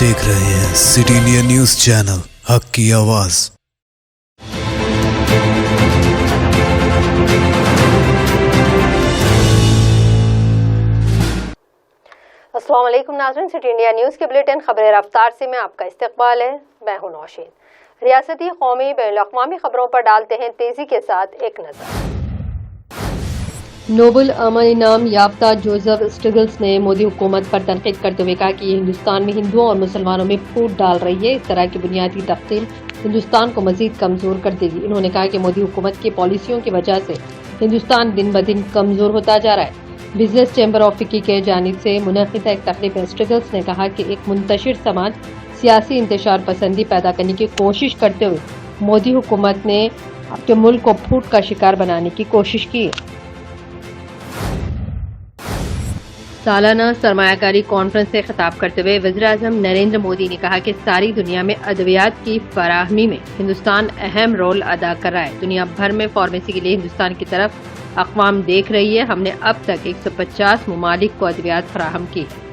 देख रहे हैं सिटी इंडिया न्यूज चैनल, हक की आवाज। अस्सलाम वालेकुम नाज़रीन, सिटी इंडिया न्यूज़ के बुलेटिन खबरें रफ्तार से में आपका इस्तकबाल है। मैं हूं नौशीन। रियासती, कौमी, बैनुल-अक़वामी खबरों पर डालते हैं तेजी के साथ एक नज़र। नोबल अमन इनाम याफ्ता जोसेफ स्टिग्ल्स ने मोदी हुकूमत पर तनकीद करते हुए कहा कि ये हिंदुस्तान में हिंदुओं और मुसलमानों में फूट डाल रही है। इस तरह की बुनियादी तक़सीम हिंदुस्तान को मजीद कमज़ोर कर देगी। उन्होंने कहा कि मोदी हुकूमत की पॉलिसियों की वजह से हिंदुस्तान दिन ब दिन कमज़ोर होता जा रहा है। बिजनेस चैम्बर ऑफ फिक्की के जानिब से मुनक़िदा एक तकरीब में स्टिग्ल्स ने कहा कि एक मुंतशिर समाज सियासी इंतशार पसंदी पैदा करने की कोशिश करते हुए मोदी हुकूमत ने अपने मुल्क को फूट का शिकार बनाने की कोशिश की है। सालाना सरमायाकारी कॉन्फ्रेंस से खिताब करते हुए वज़ीर-ए-आज़म नरेंद्र मोदी ने कहा कि सारी दुनिया में अद्वियात की फराहमी में हिंदुस्तान अहम रोल अदा कर रहा है। दुनिया भर में फार्मेसी के लिए हिंदुस्तान की तरफ अक़वाम देख रही है। हमने अब तक 150 ममालिक को अद्वियात फराहम की है।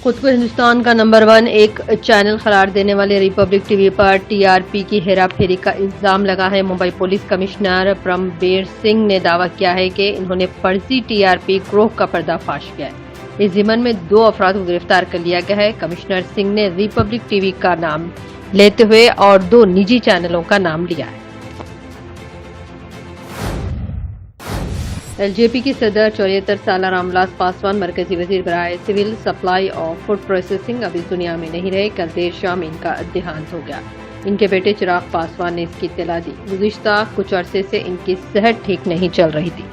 खुद को हिंदुस्तान का नंबर 1 एक चैनल करार देने वाले रिपब्लिक टीवी पर टीआरपी की हेरा फेरी का इल्जाम लगा है। मुंबई पुलिस कमिश्नर परमबीर सिंह ने दावा किया है कि इन्होंने फर्जी टीआरपी ग्रोह का पर्दाफाश किया है। इस ज़िम्मन में 2 अफराद को गिरफ्तार कर लिया गया है। कमिश्नर सिंह ने रिपब्लिक टीवी का नाम लेते हुए और 2 निजी चैनलों का नाम लिया है। एलजेपी की सदर 74 साल रामविलास पासवान मरकजी वजीर बराए सिविल सप्लाई और फूड प्रोसेसिंग अब इस दुनिया में नहीं रहे। कल देर शाम इनका देहांत हो गया। इनके बेटे चिराग पासवान ने इसकी इत्तला दी। गुज़िश्ता कुछ अरसे से इनकी सेहत ठीक नहीं चल रही थी।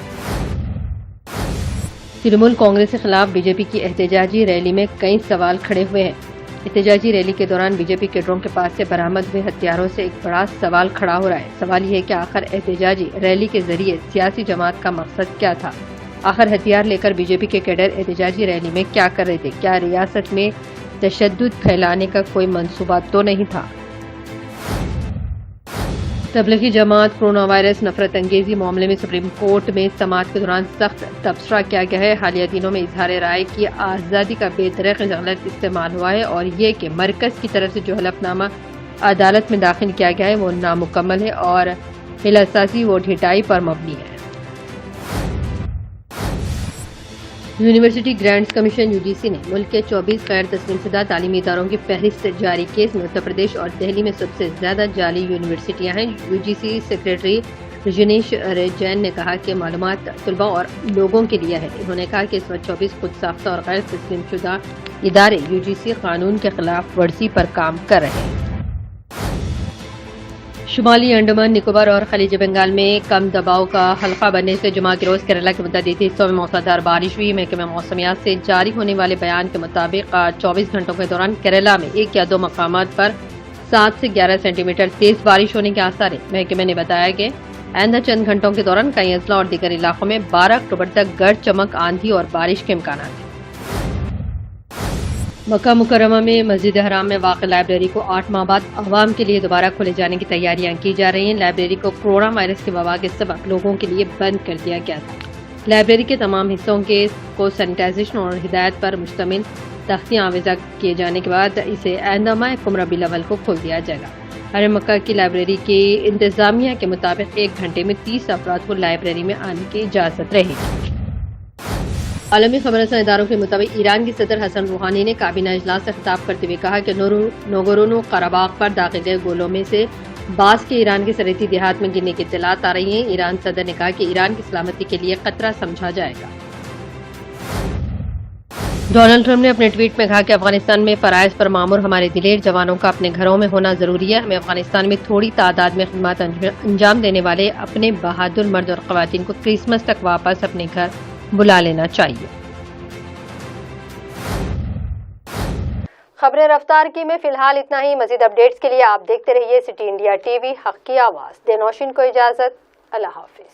तृणमूल कांग्रेस के खिलाफ बीजेपी की एहतजाजी रैली में कई सवाल खड़े हुए हैं। एहतजाजी रैली के दौरान बीजेपी कैडरों के पास से बरामद हुए हथियारों से एक बड़ा सवाल खड़ा हो रहा है। सवाल ये है कि आखिर एहतजाजी रैली के जरिए सियासी जमात का मकसद क्या था। आखिर हथियार लेकर बीजेपी के कैडर एहतजाजी रैली में क्या कर रहे थे। क्या रियासत में तशद्दुद फैलाने का कोई मंसूबा तो नहीं था। तबलीगी जमात कोरोना वायरस नफरत अंगेजी मामले में सुप्रीम कोर्ट में समाअत के दौरान सख्त तबसरा किया गया है। हालिया दिनों में इजहार राय की आज़ादी का बेतरक गलत इस्तेमाल हुआ है और ये कि मरकज की तरफ से जो हलफनामा अदालत में दाखिल किया गया है वो नामुकम्मल है और हिलसाजी वो ढिटाई पर मबनी है। यूनिवर्सिटी ग्रांट्स कमीशन यूजीसी ने मुल्क के 24 गैर तस्लीमशुदा तालीमी इदारों की फहरिस्त जारी की। इसमें उत्तर प्रदेश और दिल्ली में सबसे ज्यादा जाली यूनिवर्सिटियां हैं। यूजीसी सेक्रेटरी रजनीश जैन ने कहा कि मालूमात तलबा और लोगों के लिए है। उन्होंने कहा कि इस वक्त 24 खुद साख्ता और गैर तस्लीमशुदा इदारे यूजीसी कानून के खिलाफ वर्जी पर काम कर रहे हैं। शुमाली अंडमान निकोबार और खलीज बंगाल में कम दबाव का हल्का बनने से जुमा के रोज केरला के मुतअद्दिद हिस्सों में मौसलाधार बारिश हुई। महकमे मौसमियात से जारी होने वाले बयान के मुताबिक 24 घंटों के दौरान केरला में 1 या 2 मकामात पर 7 से 11 सेंटीमीटर तेज बारिश होने के आसार है। महकमे ने बताया कि आइंदा चंद घंटों के दौरान कई अजला और दीगर इलाकों में 12 अक्टूबर तक गर्ज चमक, आंधी और बारिश के इम्कान हैं। मक्का मुकर्रमा में मस्जिद हराम में वाक़ लाइब्रेरी को 8 माह बाद अवाम के लिए दोबारा खोले जाने की तैयारियां की जा रही हैं। लाइब्रेरी को कोरोना वायरस के वबा के सबब लोगों के लिए बंद कर दिया गया था। लाइब्रेरी के तमाम हिस्सों को सैनिटाइजेशन और हिदायत पर मुश्तमिल तख्तियां आवेजा किए जाने के बाद इसे आइंदा माह रबीउल अव्वल को खोल दिया जाएगा। हरम मक्का की लाइब्रेरी की इंतजामिया के मुताबिक 1 घंटे में 30 अफराद को लाइब्रेरी में आने की इजाजत रहेगी। आलमी खबरसां इदारों के मुताबिक ईरान की सदर हसन रूहानी ने काबीना इजलास से खिताब करते हुए कहा कि नगोर्नो कराबाख पर दागे गए गोलों में से बास के ईरान के सरहदी देहात में गिरने की इत्तलात आ रही हैं। ईरान सदर ने कहा कि ईरान की सलामती के लिए खतरा समझा जाएगा। डोनाल्ड ट्रंप ने अपने ट्वीट में कहा कि अफगानिस्तान में फराइज पर मामूर हमारे दिलेर जवानों का अपने घरों में होना जरूरी है। हमें अफगानिस्तान में थोड़ी तादाद में खिदमत अंजाम देने वाले अपने बहादुर मर्द और खवातीन को क्रिसमस तक वापस अपने घर बुला लेना चाहिए। खबरें रफ्तार की में फिलहाल इतना ही। मजीद अपडेट्स के लिए आप देखते रहिए सिटी इंडिया टीवी, हक की आवाज। देनौशीन को इजाजत। अल्लाह हाफिज।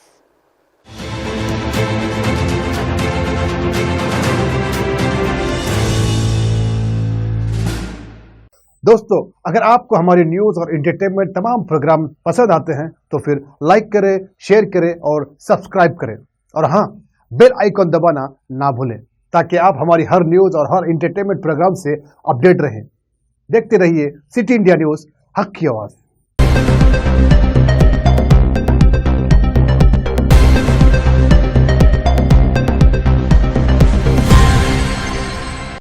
दोस्तों, अगर आपको हमारी न्यूज और एंटरटेनमेंट तमाम प्रोग्राम पसंद आते हैं तो फिर लाइक करें, शेयर करें और सब्सक्राइब करें और हाँ, बेल आइकॉन दबाना ना भूलें। ताकि आप हमारी हर न्यूज और हर इंटरटेनमेंट प्रोग्राम से अपडेट रहें। देखते रहिए सिटी इंडिया न्यूज, हक की आवाज।